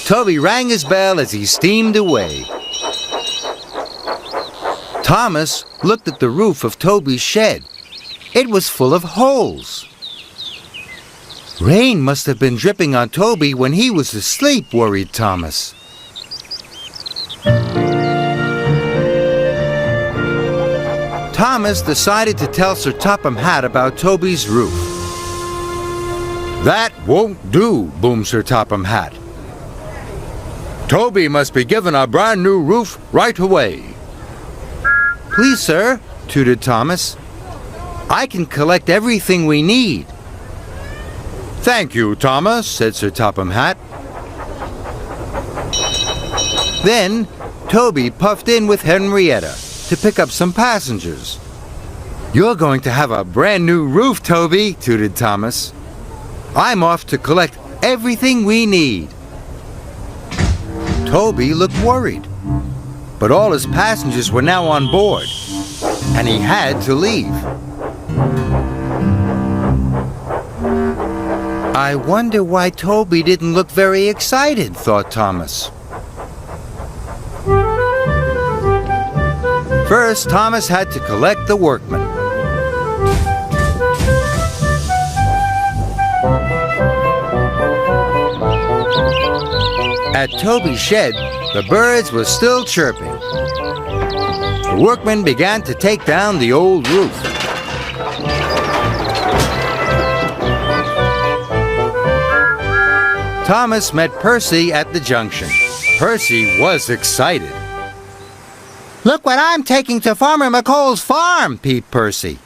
Toby rang his bell as he steamed away. Thomas looked at the roof of Toby's shed. It was full of holes. Rain must have been dripping on Toby when he was asleep, worried Thomas. Thomas decided to tell Sir Topham Hatt about Toby's roof. "That won't do," boomed Sir Topham Hatt. "Toby must be given a brand new roof right away." "Please, sir," tooted Thomas. "I can collect everything we need." "Thank you, Thomas," said Sir Topham Hatt. Then Toby puffed in with Henrietta to pick up some passengers. "You're going to have a brand new roof, Toby," tooted Thomas. "I'm off to collect everything we need." Toby looked worried, but all his passengers were now on board, and he had to leave. "I wonder why Toby didn't look very excited," thought Thomas. First, Thomas had to collect the workmen. At Toby's shed, the birds were still chirping. The workmen began to take down the old roof. Thomas met Percy at the junction. Percy was excited. "Look what I'm taking to Farmer McColl's farm," peeped Percy.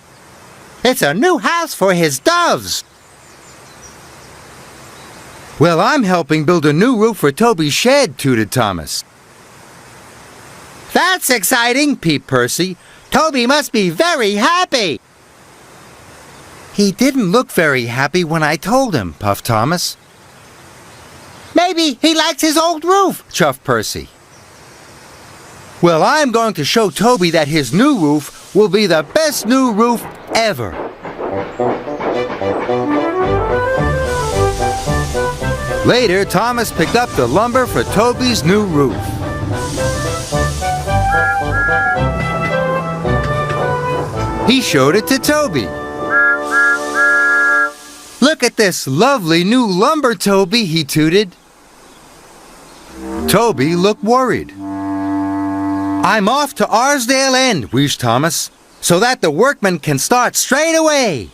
"It's a new house for his doves." "Well, I'm helping build a new roof for Toby's shed," tooted Thomas. "That's exciting," peeped Percy. "Toby must be very happy." "He didn't look very happy when I told him," puffed Thomas. "Maybe he likes his old roof," chuffed Percy. "Well, I'm going to show Toby that his new roof will be the best new roof ever." Later, Thomas picked up the lumber for Toby's new roof. He showed it to Toby. "Look at this lovely new lumber, Toby," he tooted. Toby looked worried. "I'm off to Arsdale End," wheezed Thomas, "so that the workmen can start straight away."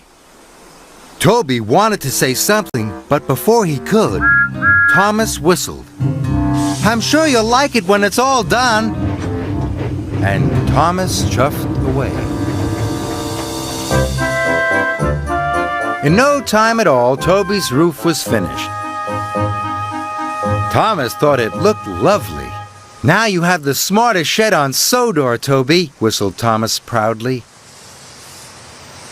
Toby wanted to say something, but before he could, Thomas whistled. "I'm sure you'll like it when it's all done." And Thomas chuffed away. In no time at all, Toby's roof was finished. Thomas thought it looked lovely. "Now you have the smartest shed on Sodor, Toby," whistled Thomas proudly.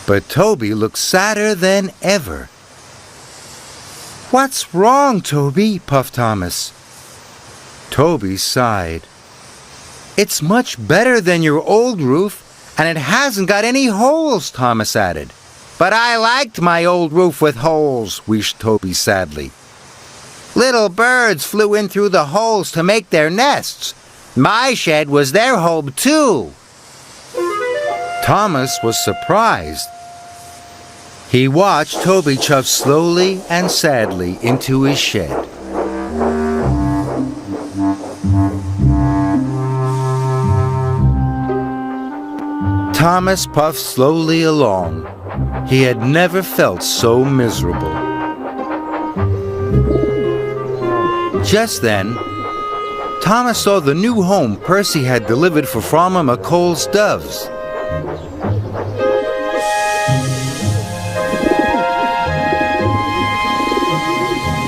But Toby looked sadder than ever. "What's wrong, Toby?" puffed Thomas. Toby sighed. "It's much better than your old roof, and it hasn't got any holes," Thomas added. "But I liked my old roof with holes," wheezed Toby sadly. "Little birds flew in through the holes to make their nests. My shed was their home, too." Thomas was surprised. He watched Toby chuff slowly and sadly into his shed. Thomas puffed slowly along. He had never felt so miserable. Just then, Thomas saw the new home Percy had delivered for Farmer McColl's doves.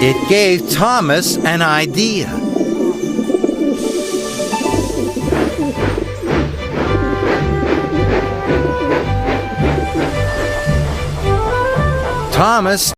It gave Thomas an idea. Thomas